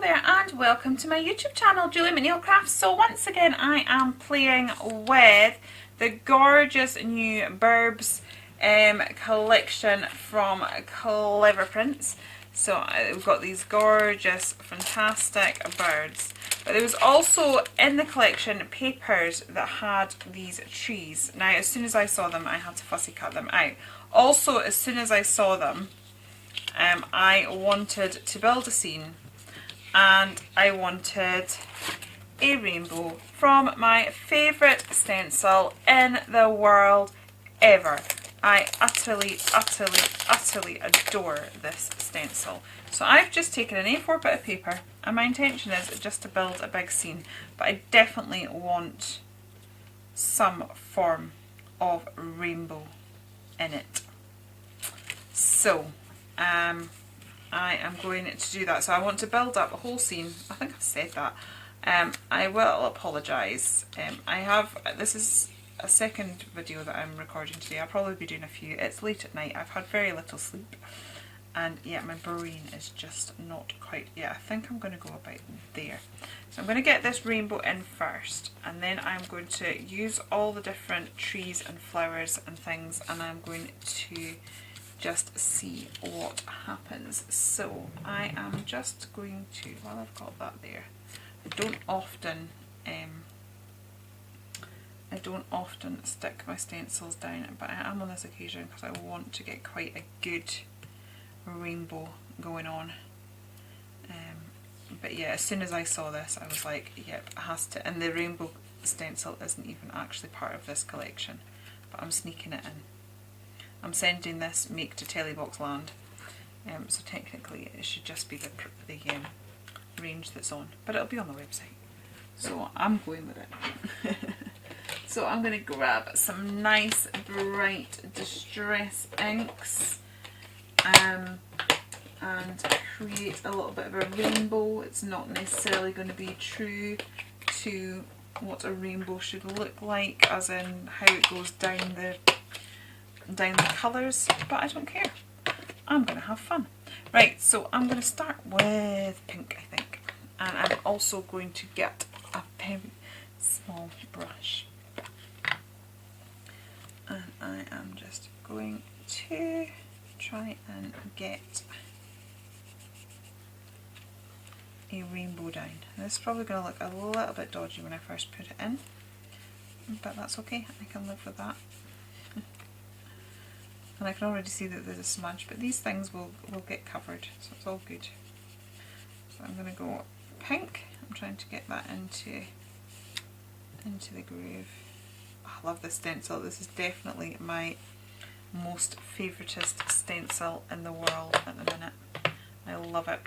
Hello there and welcome to my YouTube channel, Julie McNeil Crafts. So once again I am playing with the gorgeous new Birbs collection from Clever Prints. So we've got these gorgeous, fantastic birds. But there was also in the collection papers that had these trees. Now as soon as I saw them I had to fussy cut them out. Also as soon as I saw them I wanted to build a scene and I wanted a rainbow from my favourite stencil in the world ever. I utterly adore this stencil. So I've just taken an A4 bit of paper and my intention is just to build a big scene, but I definitely want some form of rainbow in it. So I am going to do that. So I want to build up a whole scene. I think I've said that. I will apologise. This is a second video that I'm recording today. I'll probably be doing a few. It's late at night. I've had very little sleep. And yeah, my brain is just not quite, I think I'm going to go about there. So I'm going to get this rainbow in first. And then I'm going to use all the different trees and flowers and things. And I'm going to just see what happens. So I am just going to, while I've got that there, I don't often stick my stencils down, but I am on this occasion because I want to get quite a good rainbow going on. But yeah, as soon as I saw this I was like, yep, it has to. And the rainbow stencil isn't even actually part of this collection, but I'm sneaking it in. I'm sending this make to Telebox Land, so technically it should just be the range that's on, but it'll be on the website. So I'm going with it. So I'm going to grab some nice bright distress inks and create a little bit of a rainbow. It's not necessarily going to be true to what a rainbow should look like, as in how it goes down the colours, but I don't care. I'm going to have fun. Right, so I'm going to start with pink, I think, and I'm also going to get a very small brush, and I am just going to try and get a rainbow down. This is probably going to look a little bit dodgy when I first put it in, but that's okay, I can live with that. And I can already see that there's a smudge, but these things will get covered, so it's all good. So I'm going to go pink. I'm trying to get that into the groove. Oh, I love this stencil. This is definitely my most favouriteest stencil in the world at the minute. I love it.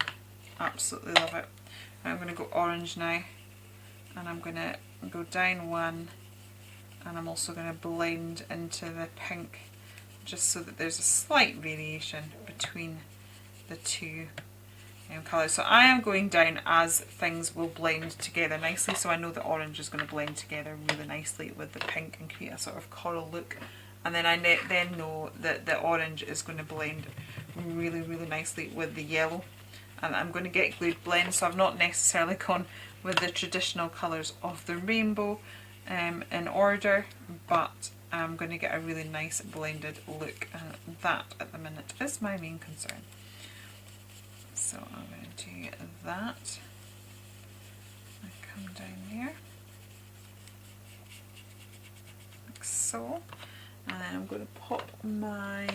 Absolutely love it. I'm going to go orange now, and I'm going to go down one, and I'm also going to blend into the pink, just so that there's a slight variation between the two colours. So I am going down as things will blend together nicely, so I know the orange is going to blend together really nicely with the pink and create a sort of coral look, and then I then know that the orange is going to blend really nicely with the yellow, and I'm going to get glued blend, so I've not necessarily gone with the traditional colours of the rainbow in order, but I'm going to get a really nice blended look, and that at the minute is my main concern. So I'm going to do that. I come down there, like so, and then I'm going to pop my,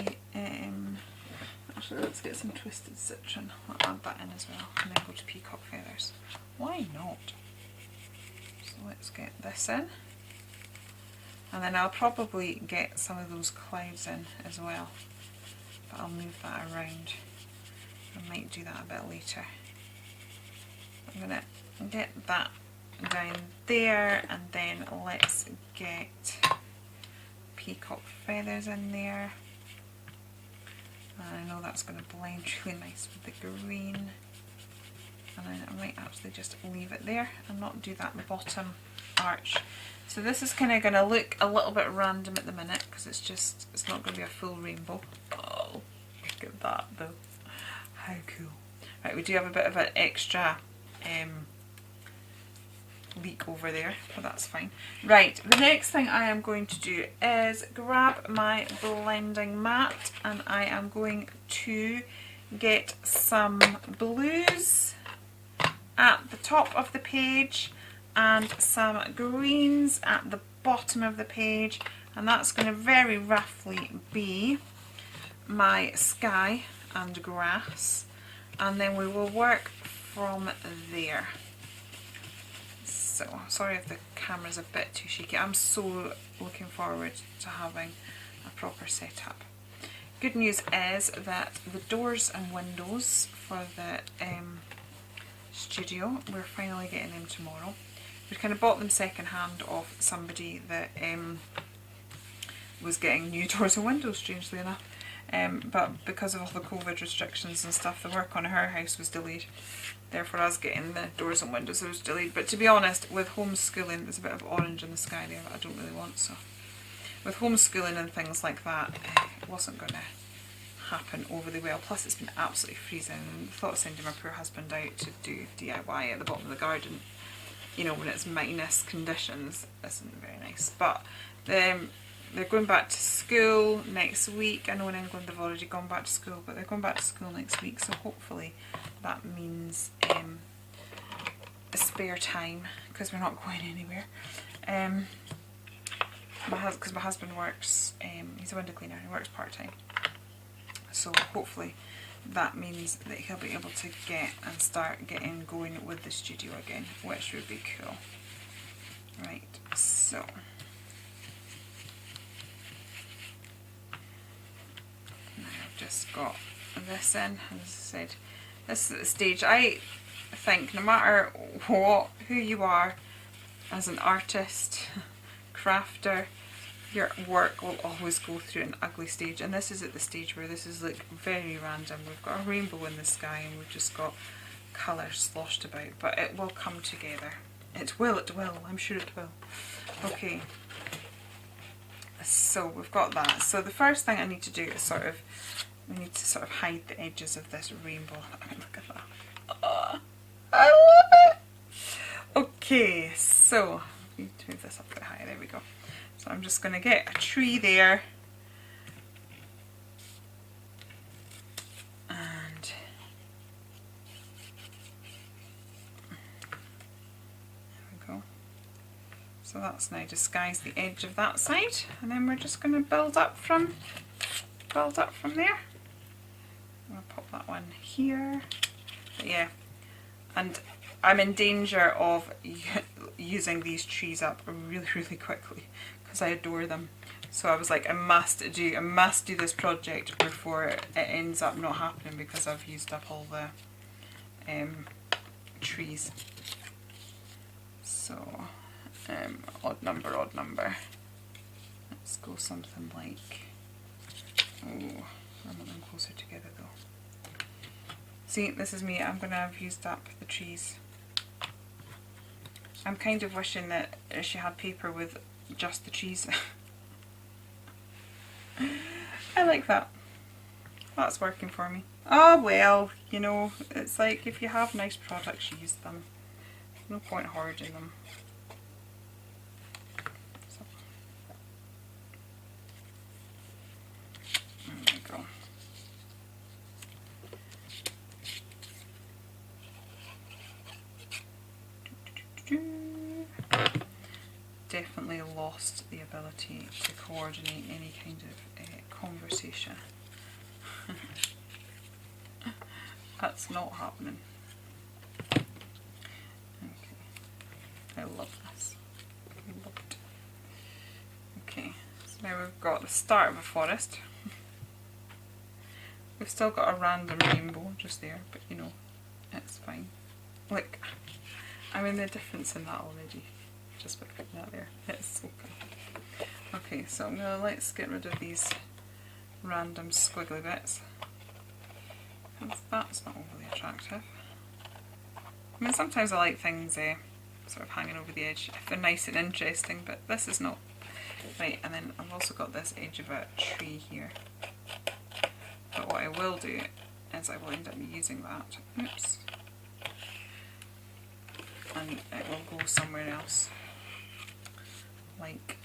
actually let's get some twisted citron, I'll add that in as well, and then go to peacock feathers. Why not? So let's get this in. And then I'll probably get some of those clouds in as well, but I'll move that around. I might do that a bit later. I'm going to get that down there, and then let's get peacock feathers in there. And I know that's going to blend really nice with the green. And then I might actually just leave it there and not do that bottom arch. So this is kind of going to look a little bit random at the minute because it's not going to be a full rainbow. Oh, look at that though. How cool. Right, we do have a bit of an extra leak over there, but that's fine. Right, the next thing I am going to do is grab my blending mat, and I am going to get some blues at the top of the page and some greens at the bottom of the page, and that's going to very roughly be my sky and grass, and then we will work from there. So, sorry if the camera's a bit too shaky. I'm so looking forward to having a proper setup. Good news is that the doors and windows for the studio, we're finally getting them tomorrow. We kind of bought them second hand off somebody that was getting new doors and windows, strangely enough. But because of all the COVID restrictions and stuff, the work on her house was delayed. Therefore us getting the doors and windows was delayed. But to be honest, with homeschooling, there's a bit of orange in the sky there that I don't really want, so with homeschooling and things like that, it wasn't going to happen overly well. Plus it's been absolutely freezing. I thought of sending my poor husband out to do DIY at the bottom of the garden, you know, when it's minus conditions. Isn't very nice. But they're going back to school next week. I know in England they've already gone back to school, but they're going back to school next week, so hopefully that means a spare time, because we're not going anywhere. Because my husband works, he's a window cleaner, he works part-time, so hopefully that means that he'll be able to get and start getting going with the studio again, which would be cool. Right, so now I've just got this in. As I said, this is the stage. I think no matter what, who you are as an artist, crafter, your work will always go through an ugly stage, and this is at the stage where this is like very random. We've got a rainbow in the sky and we've just got colour sloshed about, but it will come together. It will, I'm sure it will. Okay, so we've got that. So the first thing I need to do is we need to sort of hide the edges of this rainbow. I mean, look at that. Oh, I love it! Okay, so I need to move this up a bit higher. There we go. So I'm just going to get a tree there. And there we go. So that's now disguised the edge of that side, and then we're just going to build up from there. I'm going to pop that one here. But yeah, and I'm in danger of using these trees up really, really quickly because I adore them. So I was like, I must do this project before it ends up not happening because I've used up all the trees. So odd number. Let's go something like, oh, I'm not them closer together though. See, this is me. I'm going to have used up the trees. I'm kind of wishing that she had paper with just the trees. I like that. That's working for me. Oh well, you know, it's like if you have nice products, use them. There's no point hoarding them. So, there we go. Definitely lost the ability to coordinate any kind of conversation. That's not happening. Okay, I love this. I love it. Okay, so now we've got the start of a forest. We've still got a random rainbow just there, but you know, it's fine. Look, I mean the difference in that already. Just by putting that there. It's so good. Okay, so let's get rid of these random squiggly bits. That's not overly attractive. I mean, sometimes I like things sort of hanging over the edge if they're nice and interesting, but this is not. Right, and then I've also got this edge of a tree here. But what I will do is I will end up using that. Oops. and it will go somewhere else. Like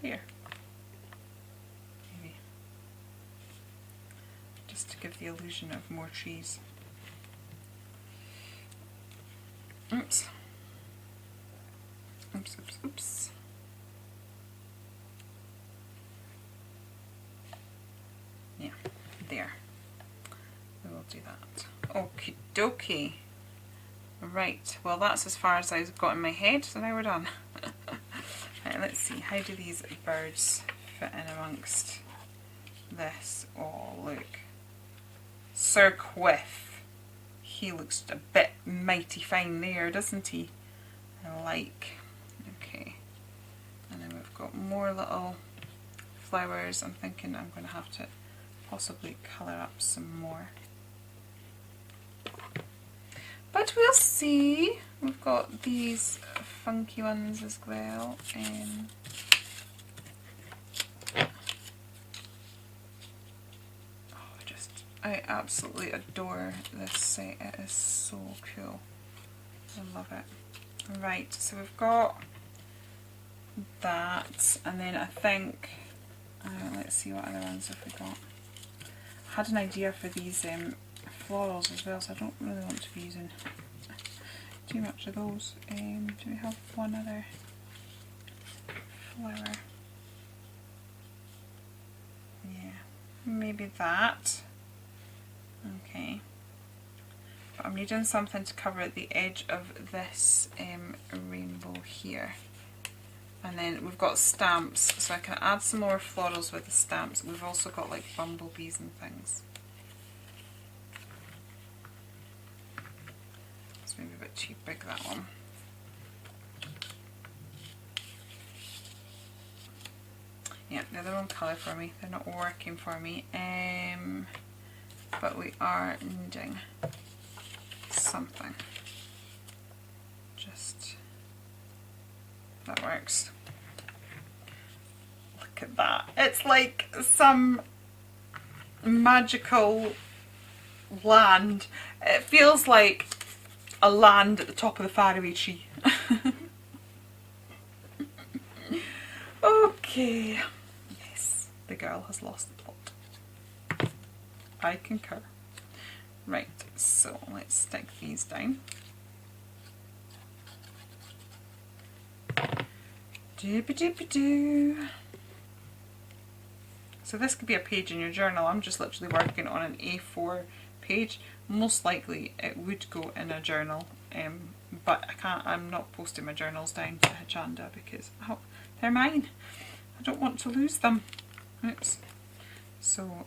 there. Maybe. Just to give the illusion of more trees. Oops. Oops, oops, oops. Yeah, there. We will do that. Okie dokie. Right, well that's as far as I've got in my head, so now we're done. Right, let's see, how do these birds fit in amongst this? Oh, look. Sir Quiff. He looks a bit mighty fine there, doesn't he? I like. Okay. And then we've got more little flowers. I'm thinking I'm going to have to possibly colour up some more. But we'll see. We've got these funky ones as well. I absolutely adore this set. It is so cool. I love it. Right, so we've got that, and then I think, let's see what other ones have we got. I had an idea for these florals as well, so I don't really want to be using too much of those. Do we have one other flower? Yeah, maybe that. Okay. But I'm needing something to cover the edge of this rainbow here. And then we've got stamps, so I can add some more florals with the stamps. We've also got like bumblebees and things. It's maybe a bit too big, that one. Yeah, the other one colour for me. They're not working for me. But we are needing something. Just, that works. Look at that. It's like some magical land. It feels like a land at the top of the faraway tree. Okay. Yes, the girl has lost the plot. I concur. Right, so let's stick these down. Doobie-doobie-doo. So this could be a page in your journal. I'm just literally working on an A4 page. Most likely it would go in a journal, but I'm not posting my journals down to Hachanda because they're mine. I don't want to lose them. Oops. So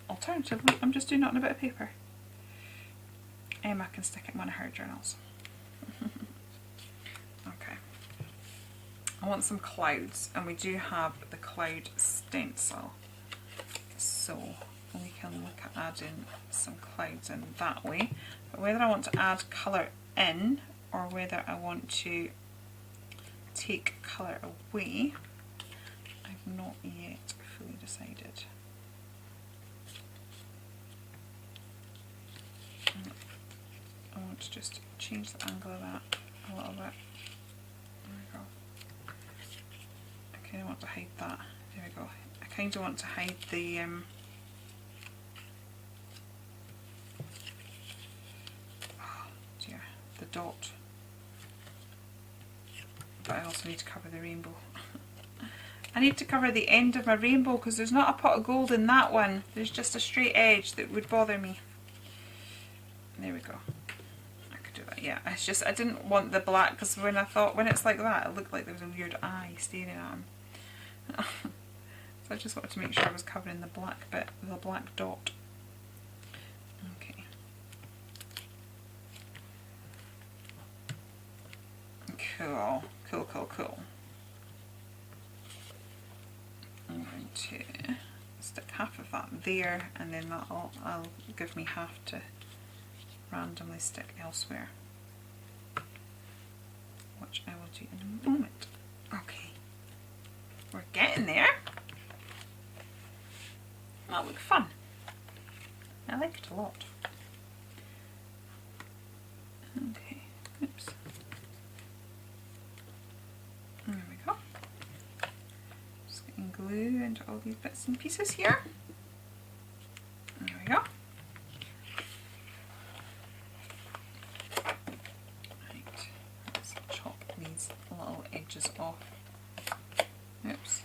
alternatively, I'm just doing it on a bit of paper. Emma can stick it in one of her journals. Okay. I want some clouds, and we do have the cloud stencil. So we can look at adding some clouds in that way. But whether I want to add colour in or whether I want to take colour away, I've not yet fully decided. I want to just change the angle of that a little bit. There we go. I kind of want to hide that. There we go. I kind of want to hide the oh dear, the dot. But I also need to cover the rainbow. I need to cover the end of my rainbow because there's not a pot of gold in that one. There's just a straight edge that would bother me. There we go. I could do that. Yeah, it's just I didn't want the black because when it's like that, it looked like there was a weird eye staring at him. So I just wanted to make sure I was covering the black bit, the black dot. Okay. Cool. Cool, cool, cool. I'm going to stick half of that there, and then that'll give me half to randomly stick elsewhere, which I will do in a moment. Okay, we're getting there. That looked fun. I like it a lot. Okay, oops. There we go. Just getting glue into all these bits and pieces here. There we go. Right, let's chop these little edges off. Oops.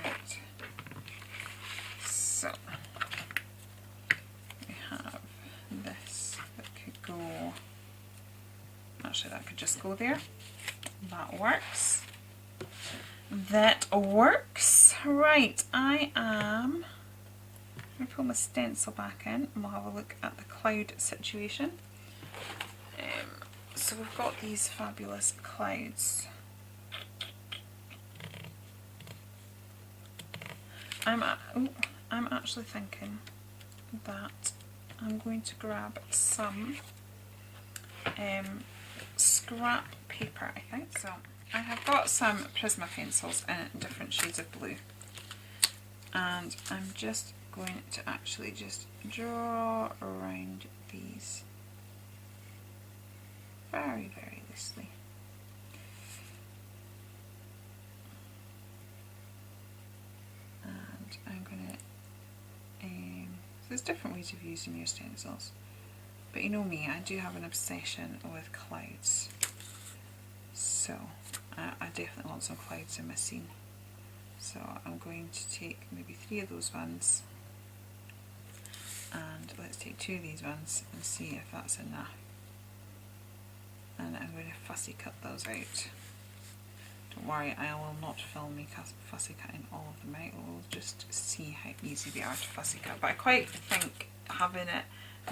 Right. So we have this that could go, actually that could just go there. That works. That works. Right, I am going to pull my stencil back in and we'll have a look at the cloud situation. So we've got these fabulous clouds. I'm actually thinking that I'm going to grab some scrap paper, I think. So I have got some Prisma pencils in different shades of blue, and I'm just going to actually just draw around these very, very loosely. And I'm going to, so there's different ways of using your stencils, but you know me, I do have an obsession with clouds, so I definitely want some clouds in my scene. So I'm going to take maybe 3 of those ones, and let's take 2 of these ones and see if that's enough. And I'm going to fussy cut those out. Don't worry, I will not film me fussy cutting all of them out. We'll just see how easy they are to fussy cut. But I quite think having it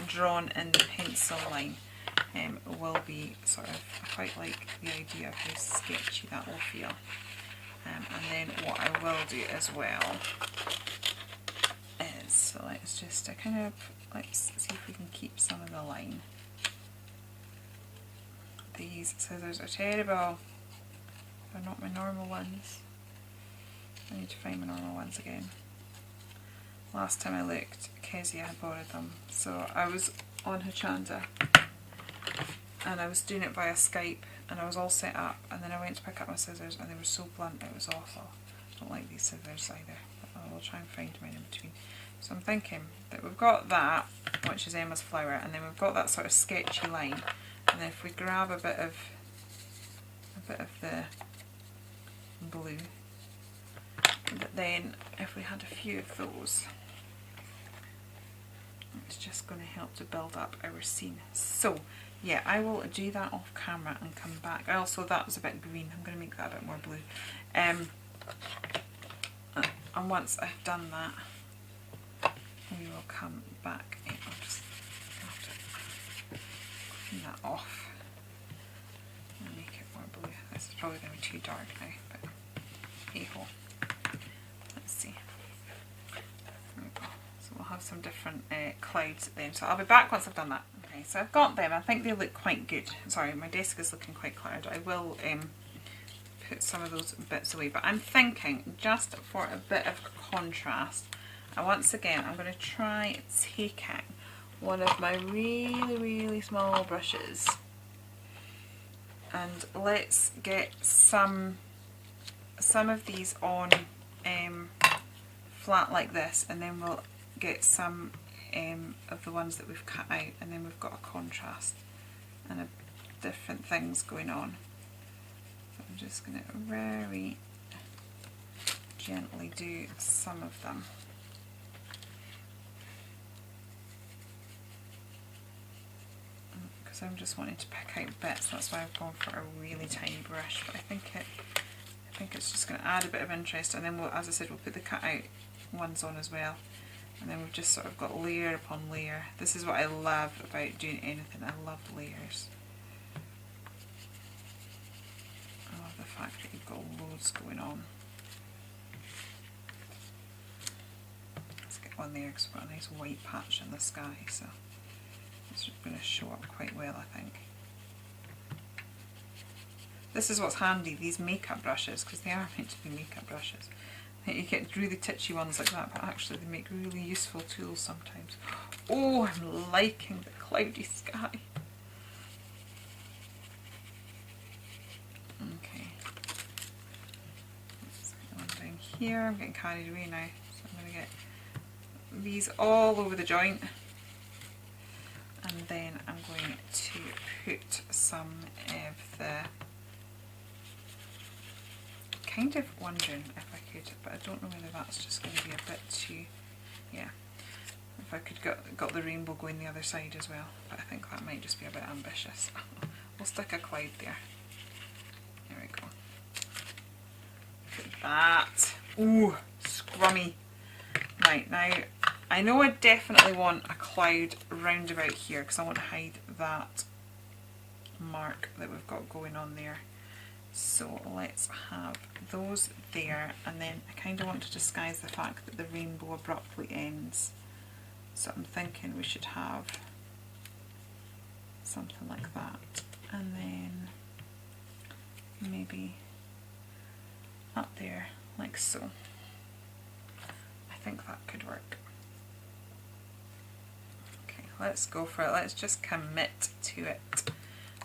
drawn in the pencil line will be sort of, I quite like the idea of how sketchy that will feel. And then what I will do as well is, so let's just let's see if we can keep some of the line. These scissors are terrible. They're not my normal ones. I need to find my normal ones again. Last time I looked, Kezia had borrowed them. So I was on Hochanda and I was doing it via Skype and I was all set up, and then I went to pick up my scissors and they were so blunt it was awful. I don't like these scissors either. I'll try and find mine in between. So I'm thinking that we've got that, which is Emma's flower, and then we've got that sort of sketchy line, and then if we grab a bit of the blue, but then if we had a few of those, it's just going to help to build up our scene. So yeah, I will do that off camera and come back. Also, that was a bit green. I'm going to make that a bit more blue. And once I've done that, we will come back in. I'll just have to clean that off and make it more blue. This is probably going to be too dark now, but hey ho. Let's see. There we go. So we'll have some different clouds then. So I'll be back once I've done that. Okay, so I've got them. I think they look quite good. Sorry, my desk is looking quite cluttered. I will put some of those bits away, but I'm thinking just for a bit of contrast, once again I'm going to try taking one of my really, really small brushes and let's get some of these on flat like this, and then we'll get some of the ones that we've cut out, and then we've got a contrast and different things going on. So I'm just going to very gently do some of them. Because I'm just wanting to pick out bits, that's why I've gone for a really tiny brush, but I think it's just going to add a bit of interest, and then we'll, as I said, we'll put the cut out ones on as well. And then we've just sort of got layer upon layer. This is what I love about doing anything. I love layers. I love the fact that you've got loads going on. Let's get one there because we've got a nice white patch in the sky, so it's going to show up quite well, I think. This is what's handy, these makeup brushes, because they are meant to be makeup brushes. You get really titchy ones like that, but actually they make really useful tools sometimes. Oh, I'm liking the cloudy sky. Okay. Let's get one down here. I'm getting carried away now, so I'm going to get these all over the joint. And then I'm going to put some of the... kind of wondering if I could, but I don't know whether that's just going to be a bit too, yeah, if I could got the rainbow going the other side as well, but I think that might just be a bit ambitious. We'll stick a cloud there. There we go. Look at that. Ooh, scrummy. Right, now I know I definitely want a cloud round about here because I want to hide that mark that we've got going on there. So let's have those there, and then I kind of want to disguise the fact that the rainbow abruptly ends. So I'm thinking we should have something like that, and then maybe up there like so. I think that could work. Okay, let's go for it. Let's just commit to it.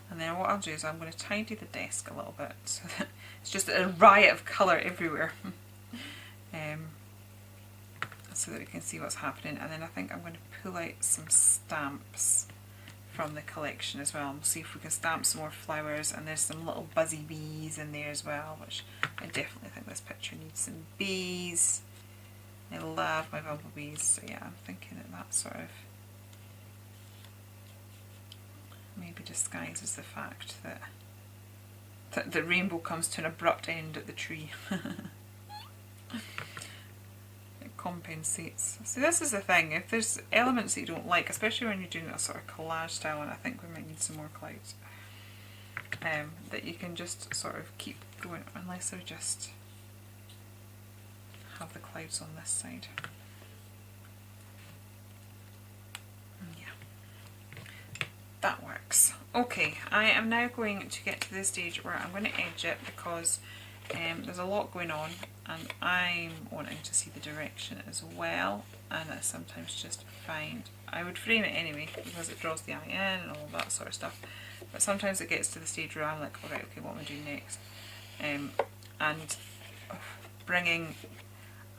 And then what I'll do is I'm going to tidy the desk a little bit so that it's just a riot of colour everywhere. So that we can see what's happening. And then I think I'm going to pull out some stamps from the collection as well. And we'll see if we can stamp some more flowers. And there's some little buzzy bees in there as well, which I definitely think this picture needs some bees. I love my bumblebees, so yeah, I'm thinking that sort of maybe disguises the fact that the rainbow comes to an abrupt end at the tree. It compensates. So this is the thing, if there's elements that you don't like, especially when you're doing a sort of collage style, and I think we might need some more clouds, that you can just sort of keep going, unless I just have the clouds on this side. That works. Okay, I am now going to get to the stage where I'm going to edge it because there's a lot going on and I'm wanting to see the direction as well, and I sometimes just find I would frame it anyway because it draws the eye in and all that sort of stuff, but sometimes it gets to the stage where I'm like, alright, okay, what am I doing next? And adding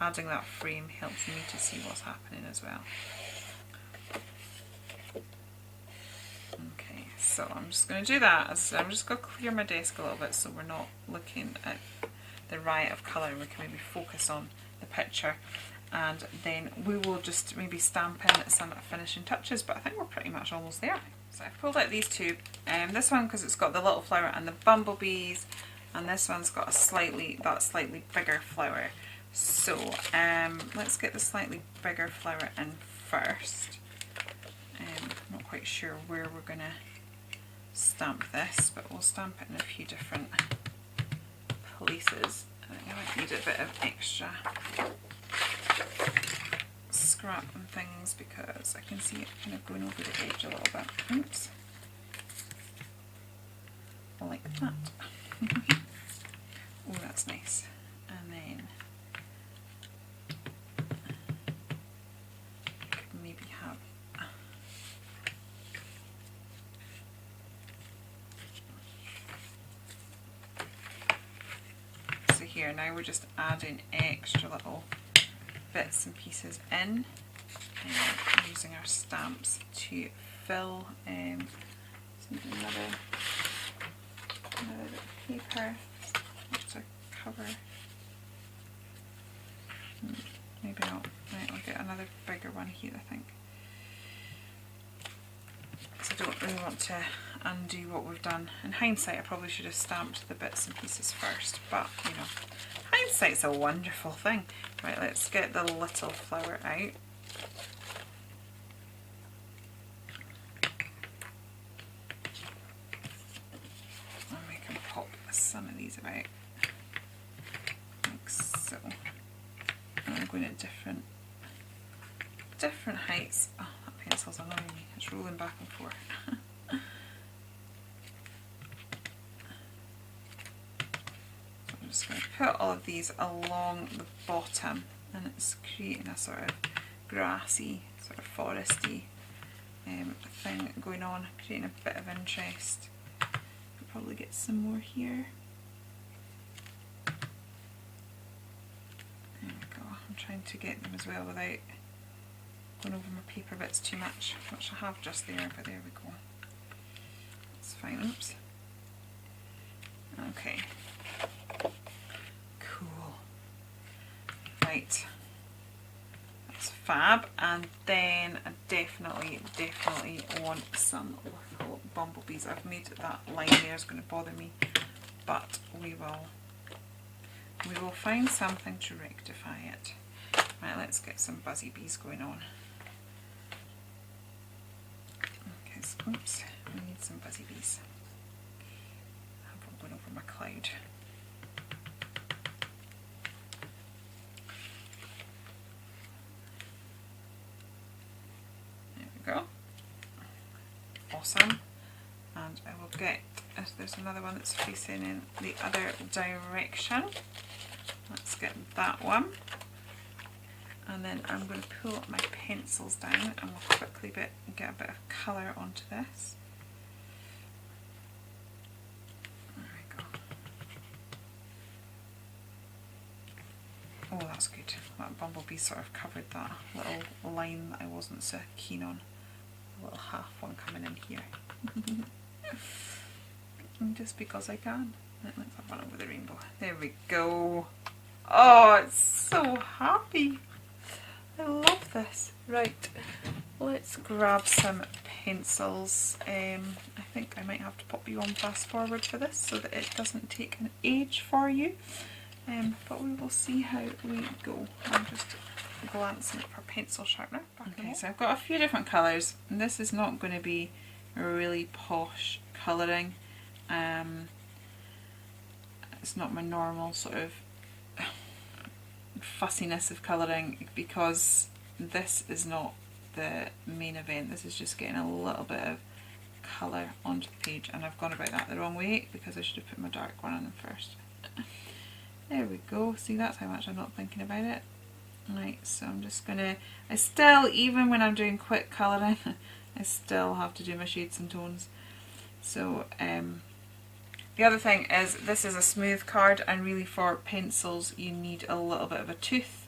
that frame helps me to see what's happening as well. Okay, so I'm just going to do that. I'm just going to clear my desk a little bit so we're not looking at the riot of colour. We can maybe focus on the picture, and then we will just maybe stamp in some finishing touches, but I think we're pretty much almost there. So I've pulled out these two. This one because it's got the little flower and the bumblebees, and this one's got that slightly bigger flower. So let's get the slightly bigger flower in first. I'm not quite sure where we're going to stamp this, but we'll stamp it in a few different places. I think I might need a bit of extra scrap and things because I can see it kind of going over the edge a little bit. Oops. Like that. Oh, that's nice. And then I could maybe have here. Now we're just adding extra little bits and pieces in, using our stamps to fill another bit of paper to cover. Maybe not. Right, I'll get another bigger one here, I think. Because I don't really want to undo what we've done. In hindsight, I probably should have stamped the bits and pieces first, but you know, hindsight's a wonderful thing. Right, let's get the little flower out. And we can pop some of these about, like so. And I'm going at different heights. Oh, that pencil's annoying me. It's rolling back and forth. just going to put all of these along the bottom, and it's creating a sort of grassy, sort of foresty thing going on, creating a bit of interest. Could probably get some more here. There we go. I'm trying to get them as well without going over my paper bits too much, which I have just there, but there we go. That's fine. Oops. Okay. Cool. Right. That's fab. And then I definitely want some little bumblebees. I've made that line there, is going to bother me, but we will find something to rectify it. Right, let's get some buzzy bees going on. Okay, so, oops, we need some buzzy bees. I'm going over my cloud. There we go. Awesome. And I will get, there's another one that's facing in the other direction. Let's get that one. And then I'm going to pull my pencils down and we'll quickly get a bit of colour onto this. There we go. Oh, that's good. That bumblebee sort of covered that little line that I wasn't so keen on. A little half one coming in here. And just because I can. Let's have one over the rainbow. There we go. Oh, it's so happy. I love this. Right, let's grab some pencils. I think I might have to pop you on fast forward for this so that it doesn't take an age for you. But we will see how we go. I'm just glancing at our pencil sharpener. Okay, so I've got a few different colours, and this is not going to be a really posh colouring. It's not my normal sort of fussiness of colouring, because this is not the main event. This is just getting a little bit of colour onto the page, and I've gone about that the wrong way because I should have put my dark one on first. There we go. See, that's how much I'm not thinking about it. Right, so I'm just gonna, I still, even when I'm doing quick colouring, I still have to do my shades and tones. So the other thing is, this is a smooth card, and really for pencils you need a little bit of a tooth.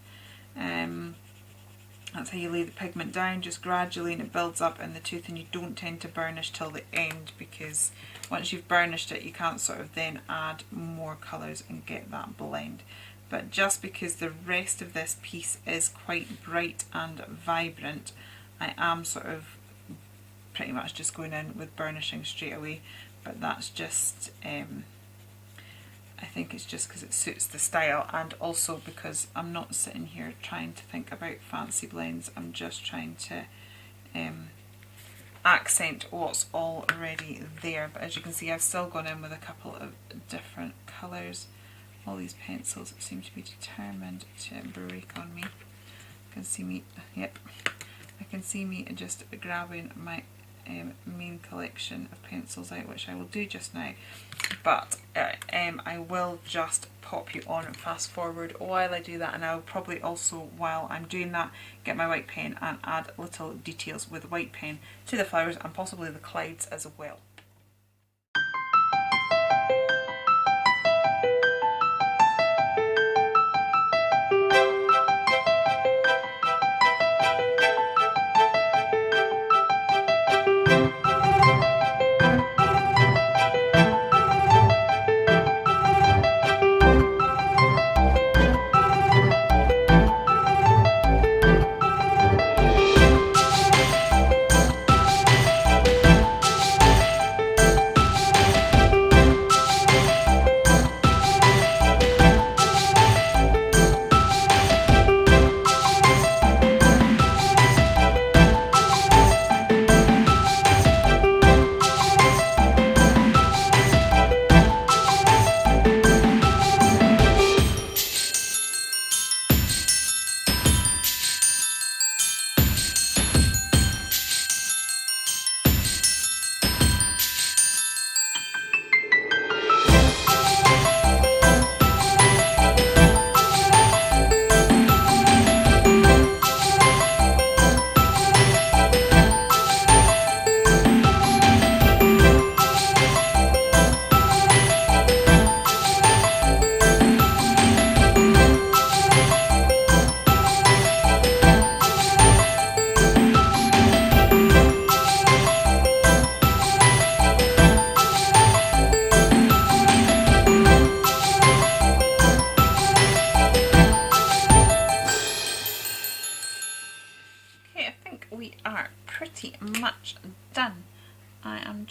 That's how you lay the pigment down, just gradually, and it builds up in the tooth, and you don't tend to burnish till the end, because once you've burnished it you can't sort of then add more colours and get that blend. But just because the rest of this piece is quite bright and vibrant, I am sort of pretty much just going in with burnishing straight away. But that's just, I think it's just because it suits the style, and also because I'm not sitting here trying to think about fancy blends. I'm just trying to accent what's already there. But as you can see, I've still gone in with a couple of different colours. All these pencils seem to be determined to break on me. I can see me, yep, I can see me just grabbing my main collection of pencils out, which I will do just now, but I will just pop you on fast forward while I do that, and I'll probably also, while I'm doing that, get my white pen and add little details with white pen to the flowers and possibly the clouds as well.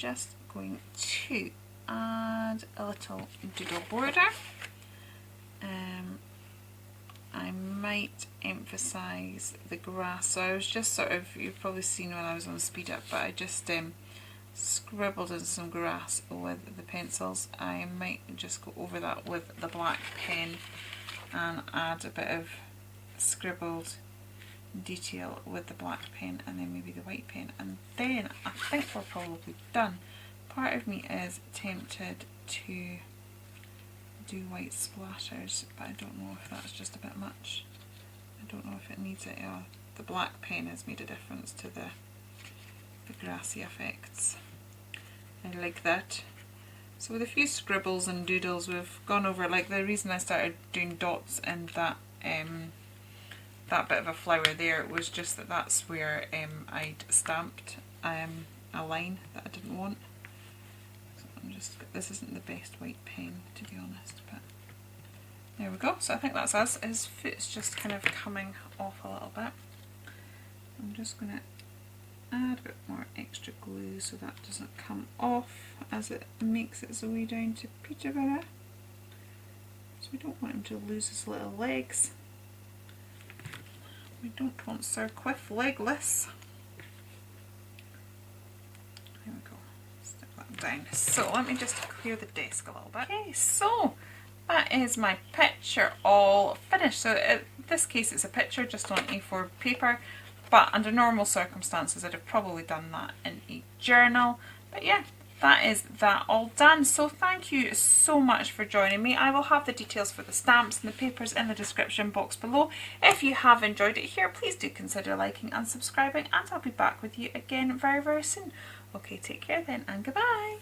just going to add a little doodle border. I might emphasise the grass, so I was just sort of, you've probably seen when I was on speed up, but I just scribbled in some grass with the pencils. I might just go over that with the black pen and add a bit of scribbled detail with the black pen and then maybe the white pen, and then I think we're probably done. Part of me is tempted to do white splatters, but I don't know if that's just a bit much. I don't know if it needs it. The black pen has made a difference to the grassy effects. I like that. So with a few scribbles and doodles, we've gone over, like the reason I started doing dots in that that bit of a flower there was just that that's where I'd stamped a line that I didn't want. This isn't the best white pen, to be honest, but there we go. So I think that's us. His foot's just kind of coming off a little bit. I'm just going to add a bit more extra glue so that doesn't come off as it makes its way down to Peterborough. So we don't want him to lose his little legs. We don't want Sir Quiff legless. There we go. Stick that down. So let me just clear the desk a little bit. Okay, so that is my picture all finished. So in this case it's a picture just on A4 paper, but under normal circumstances I'd have probably done that in a journal. But yeah, that is that all done. So thank you so much for joining me. I will have the details for the stamps and the papers in the description box below. If you have enjoyed it here, please do consider liking and subscribing, and I'll be back with you again very, very soon. Okay, take care then, and goodbye.